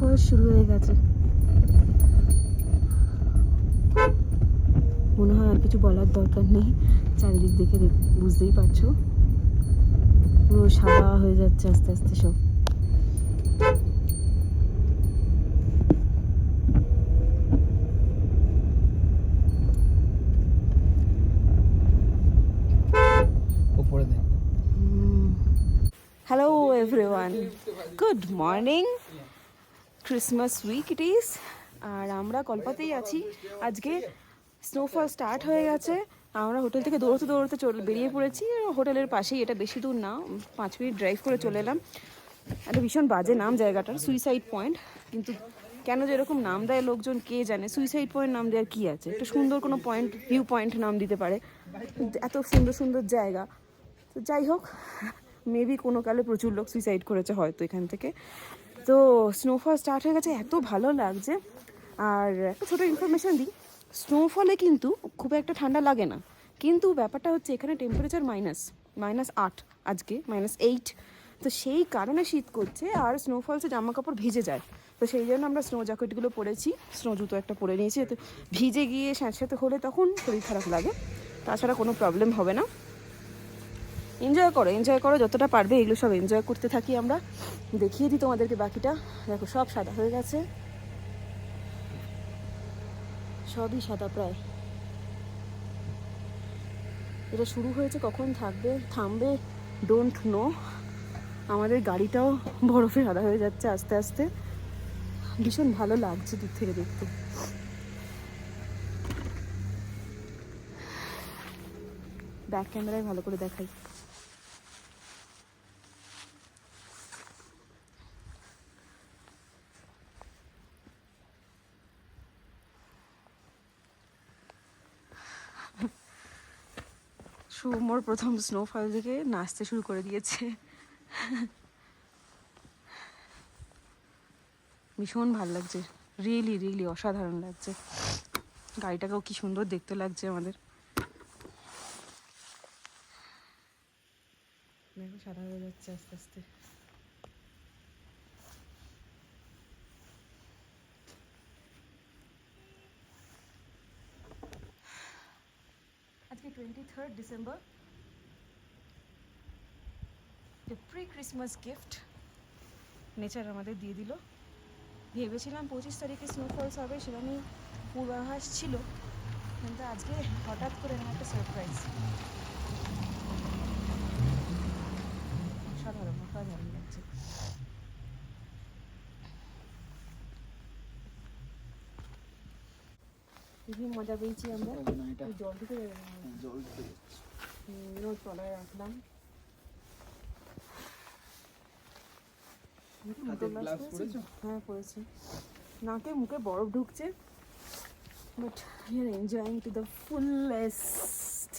Snowfall শুরু হয়ে গেছে। মনে হয় আর কিছু বলার দরকার নেই, চারিদিক দেখে বুঝতেই পারছো পুরো সাদা হয়ে যাচ্ছে আস্তে আস্তে সব। Hello everyone, good morning. Christmas week it is, আর আমরা কলকাতাতেই আছি। আজকে স্নোফল স্টার্ট হয়ে গেছে। আমরা হোটেল থেকে দৌড়তে দৌড়তে বেরিয়ে পড়েছি। হোটেলের পাশেই, এটা বেশি দূর না, 5 মিনিট ড্রাইভ করে চলে এলাম। একটা ভীষণ বাজে নাম জায়গাটার, সুইসাইড পয়েন্ট। কিন্তু কেন যে এরকম নাম দেয় লোকজন কে জানে। সুইসাইড পয়েন্ট নাম দেওয়ার কী আছে? একটা সুন্দর কোনো পয়েন্ট, ভিউ পয়েন্ট নাম দিতে পারে। এত সুন্দর সুন্দর জায়গা। তো যাই হোক, মেবি কোনো কালে প্রচুর লোক সুইসাইড করেছে হয়তো এখান থেকে। তো স্নোফল স্টার্ট হয়ে গেছে, এত ভালো লাগছে। আর একটা ছোটো ইনফরমেশান দিই, স্নোফলে কিন্তু খুব একটা ঠান্ডা লাগে না, কিন্তু ব্যাপারটা হচ্ছে এখানে টেম্পারেচার -8, আজকে -8। তো সেই কারণে শীত করছে, আর স্নোফলসে জামা কাপড় ভিজে যায়। তো সেই জন্য আমরা স্নো জ্যাকেটগুলো পরেছি, স্নো জুতো একটা পরে নিয়েছি, যাতে ভিজে গিয়ে স্যাঁতস্যাঁতে হলে তখন শরীর খারাপ লাগে, তাছাড়া কোনো প্রবলেম হবে না। এনজয় করো যতটা পারবে, এগুলো সব এনজয় করতে থাকি আমরা। দেখিয়ে দিই তোমাদেরকে বাকিটা। দেখো সব সাদা হয়ে গেছে, সবই সাদা প্রায়। এটা শুরু হয়েছে, কখন থামবে ডোন্ট নো। আমাদের গাড়িটাও বরফে সাদা হয়ে যাচ্ছে আস্তে আস্তে। ভীষণ ভালো লাগছে দূর থেকে দেখতে। ব্যাক ক্যামেরায় ভালো করে দেখাই। শুভমোর প্রথম স্নোফল থেকে নাচতে শুরু করে দিয়েছে। ভীষণ ভালো লাগছে, রিয়েলি অসাধারণ লাগছে। গাড়িটাকেও কি সুন্দর দেখতে লাগছে আমাদের। দেখো সাদা হয়ে যাচ্ছে আস্তে আস্তে। আজকে 23 December, pre Christmas gift nature আমাদের দিয়ে দিল। ভেবেছিলাম 25 তারিখে স্নোফলস হবে, সেরকমই পূর্বাভাস ছিল, কিন্তু আজকে হঠাৎ করে এরকম একটা সারপ্রাইজ। অসাধারণ লাগছে। খুবই মজা পেয়েছি আমরা। জল থেকে তলায় রাখলাম। হ্যাঁ পড়েছি, নাকে মুখে বরফ ঢুকছে, but we are enjoying to the fullest.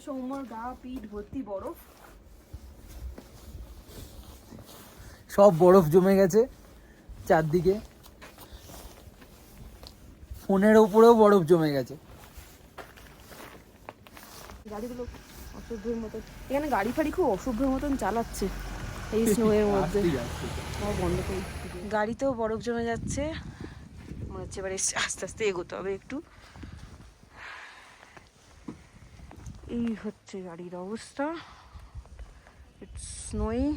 সৌম্যর গা পিঠ ভর্তি বরফ, সব বরফ জমে গেছে চারদিকে, ফোনের উপরেও বরফ জমে গেছে। গাড়িগুলো অসভ্যের মতন, এখানে গাড়ি ফাড়ি খুব অসভ্যের মতন চালাচ্ছে এই স্নোয়ের মধ্যে। বন্ধ করি, গাড়িতেও বরফ জমে যাচ্ছে, মনে হচ্ছে এবারে আস্তে আস্তে এগোতে হবে একটু। এই হচ্ছে গাড়ির অবস্থা, ইটস স্নোয়িং।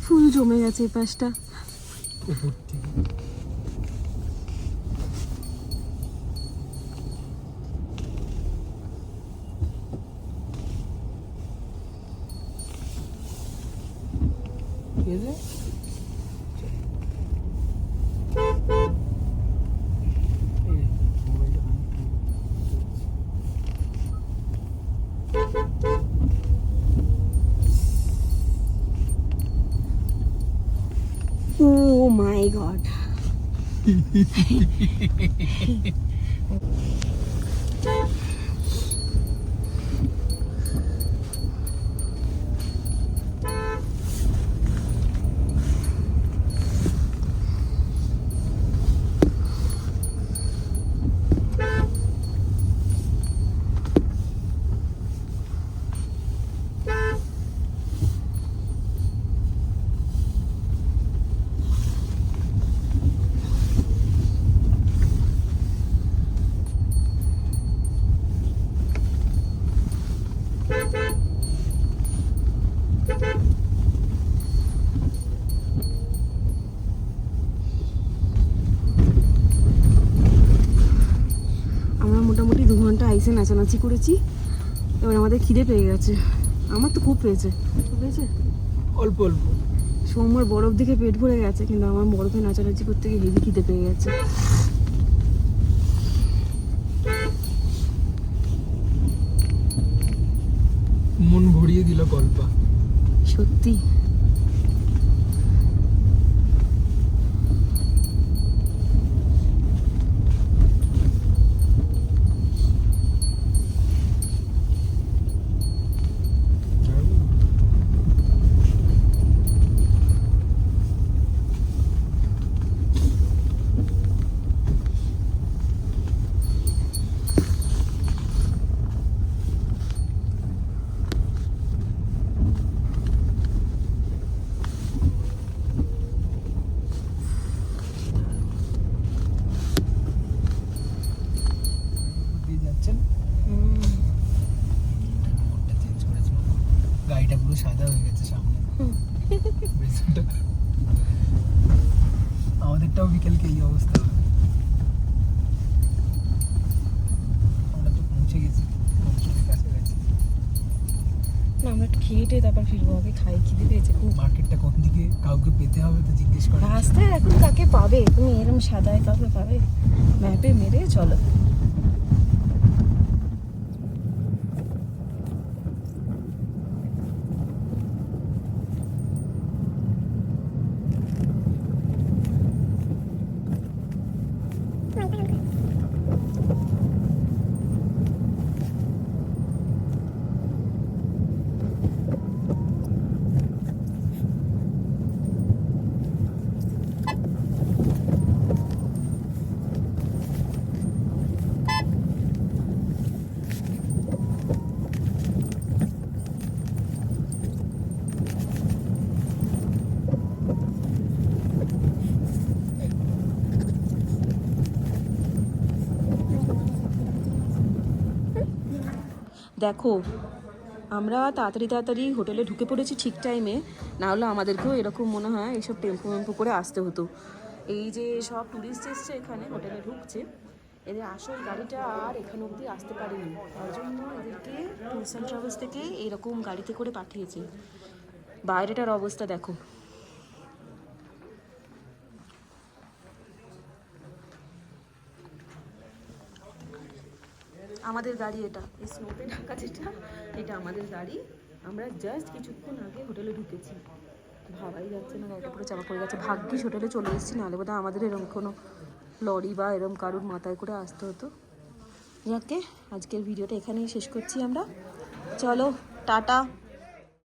ফুল জমে গেছে এই পাশটা। আমরা মোটামুটি 2 ঘন্টা আইসে নাচানাচি করেছি, এবার আমাদের খিদে পেয়ে গেছে। আমার তো খুব পেয়েছে। পেয়েছে অল্প অল্প। সৌম্যর বরফ দেখে পেট ভরে গেছে, কিন্তু আমার বরফে নাচানাচি করতে গিয়ে হেভি খিদে পেয়ে গেছে। মন ভরিয়ে দিল কল্পা। সত্যি যাচ্ছেন গাড়িটা পুরো সাদা হয়ে গেছে সামনে। আমাদেরটাও বিকেলকে এই অবস্থা হবে। আমরা তো পৌঁছে গেছি, কাছাকাছি। না, আমরা একটু খেয়ে তারপর ফিরবো, আগে খাই, খিদে পেয়েছে খুব। মার্কেটটা কোন দিকে কাউকে পেতে হবে তো জিজ্ঞেস করে। রাস্তায় এখন কাকে পাবে তুমি, এরকম সাদায় কাউকে পাবে? ম্যাপে মেরে চলো। দেখো, আমরা তাড়াতাড়ি তাড়াতাড়ি হোটেলে ঢুকে পড়েছি ঠিক টাইমে, না হলে আমাদেরকেও এরকম মনে হয় এইসব টেম্পো টেম্পো করে আসতে হতো। এই যে সব ট্যুরিস্ট এসছে এখানে হোটেলে ঢুকছে, এদের আসল গাড়িটা আর এখানে অবধি আসতে পারেনি, তার জন্য এদেরকে ট্যুরস অ্যান্ড ট্রাভেলস থেকে এরকম গাড়িতে করে পাঠিয়েছে। বাইরেটার অবস্থা দেখো। আমাদের গাড়ি এটা, এই স্নোতে ঢাকা যেটা, এটা আমাদের গাড়ি। আমরা জাস্ট কিছুক্ষণ আগে হোটেলে ঢুকেছি, ভাবাই যাচ্ছে না গাড়িটা পুরো চাপা পড়ে গেছে। ভাগ্যিস হোটেলে চলে এসেছি, নাহলে বোধহয় আমাদের এরকম কোনো লরি বা এরকম কারুর মাথায় করে আসতে হতো। যাকে আজকের ভিডিওটা এখানেই শেষ করছি আমরা। চলো টাটা।